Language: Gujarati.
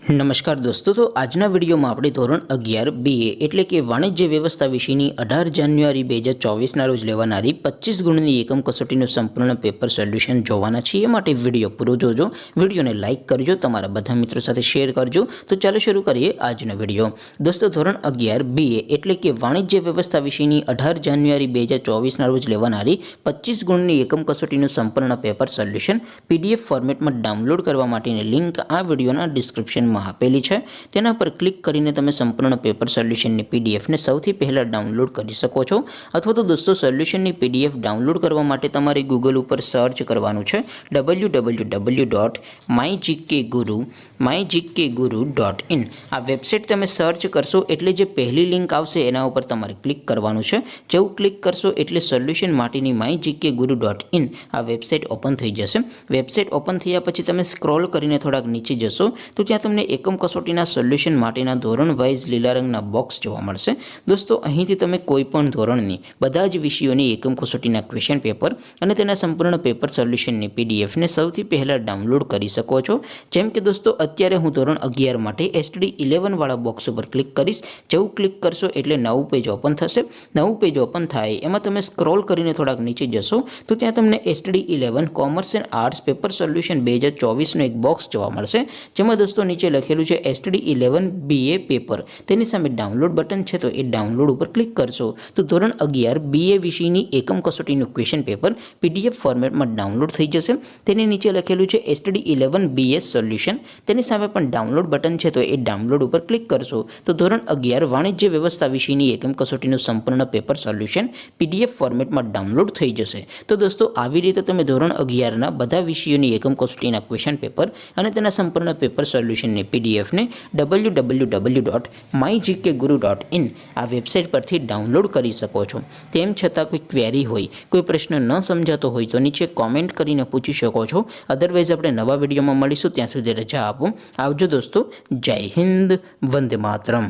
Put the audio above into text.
નમસ્કાર દોસ્તો, તો આજના વિડીયોમાં આપણે ધોરણ 11 BA એટલે કે વાણિજ્ય વ્યવસ્થા વિષયની 18 જાન્યુઆરી 2024ના રોજ લેવાનારી 25 ગુણની એકમ કસોટીનું સંપૂર્ણ પેપર સોલ્યુશન જોવાના છીએ। માટે વિડીયો પૂરો જોજો, વિડીયોને લાઇક કરજો, તમારા બધા મિત્રો સાથે શેર કરજો। તો ચાલો શરૂ કરીએ આજનો વિડીયો। દોસ્તો, ધોરણ 11 BA એટલે કે વાણિજ્ય વ્યવસ્થા વિષયની 18 જાન્યુઆરી 2024ના રોજ લેવાનારી 25 ગુણની એકમ કસોટીનું સંપૂર્ણ પેપર સોલ્યુશન PDF ફોર્મેટમાં ડાઉનલોડ કરવા માટેની લિંક આ વિડીયોના ડિસ્ક્રિપ્શન આપેલી છે। તેના પર ક્લિક કરીને તમે સંપૂર્ણ પેપર સોલ્યુશનની PDF ને સૌથી પહેલા ડાઉનલોડ કરી શકો છો। અથવા તો દોસ્તો, સોલ્યુશનની PDF ડાઉનલોડ કરવા માટે તમારે ગૂગલ ઉપર સર્ચ કરવાનું છે www.mygkguru.in। આ વેબસાઇટ તમે સર્ચ કરશો એટલે જે પહેલી લિંક આવશે એના ઉપર તમારે ક્લિક કરવાનું છે। જેવું ક્લિક કરશો એટલે સોલ્યુશન માટેની mygkguru.in આ વેબસાઇટ ઓપન થઈ જશે। વેબસાઇટ ઓપન થયા પછી તમે સ્ક્રોલ કરીને થોડાક નીચે જશો તો ત્યાં તમને એકમ કસોટીના સોલ્યુશન માટેના ધોરણ વાઇઝ લીલા રંગના બોક્સ જોવા મળશે। દોસ્તો, અહીંથી તમે કોઈ પણ ધોરણની બધા જ વિષયોની એકમ કસોટીના ક્વેશ્ચન પેપર અને તેના સંપૂર્ણ પેપર સોલ્યુશનની PDF ને સૌથી પહેલાં ડાઉનલોડ કરી શકો છો। જેમ કે દોસ્તો, અત્યારે હું ધોરણ 11 માટે STD 11 વાળા બોક્સ ઉપર ક્લિક કરીશ। જેવું ક્લિક કરશો એટલે નવું પેજ ઓપન થશે। નવું પેજ ઓપન થાય એમાં તમે સ્ક્રોલ કરીને થોડાક નીચે જશો તો ત્યાં તમને STD 11 commerce and arts paper solution 2024નું એક બોક્સ જોવા મળશે। જેમાં દોસ્તો નીચે લખેલું છે STD 11 BA પેપર, તેની સામે ડાઉનલોડ બટન છે તો એ ડાઉનલોડ ઉપર ક્લિક કરશો તો ધોરણ 11 BA વિષયની એકમ કસોટીનું ક્વેશ્ચન પેપર PDF ફોર્મેટમાં ડાઉનલોડ થઈ જશે। તેની નીચે લખેલું છે STD 11 BS સોલ્યુશન, તેની સામે પણ ડાઉનલોડ બટન છે તો એ ડાઉનલોડ ઉપર ક્લિક કરશો તો ધોરણ 11 વાણિજ્ય વ્યવસ્થા વિષયની એકમ કસોટીનું સંપૂર્ણ પેપર સોલ્યુશન PDF ફોર્મેટમાં ડાઉનલોડ થઈ જશે। તો દોસ્તો, આવી રીતે તમે ધોરણ 11ના બધા વિષયોની એકમ કસોટીના ક્વેશ્ચન પેપર અને તેના સંપૂર્ણ પેપર સોલ્યુશનની PDF ને www.mygkguru.in આ વેબસાઇટ પરથી ડાઉનલોડ કરી શકો છો। તેમ છતાં કોઈ ક્વેરી હોય, કોઈ પ્રશ્ન ન સમજાતો હોય તો નીચે કોમેન્ટ કરીને પૂછી શકો છો। અદરવાઇઝ આપણે નવા વિડીયોમાં મળીશું, ત્યાં સુધી રજા આપો। આવજો દોસ્તો, જય હિન્દ, વંદે માતરમ।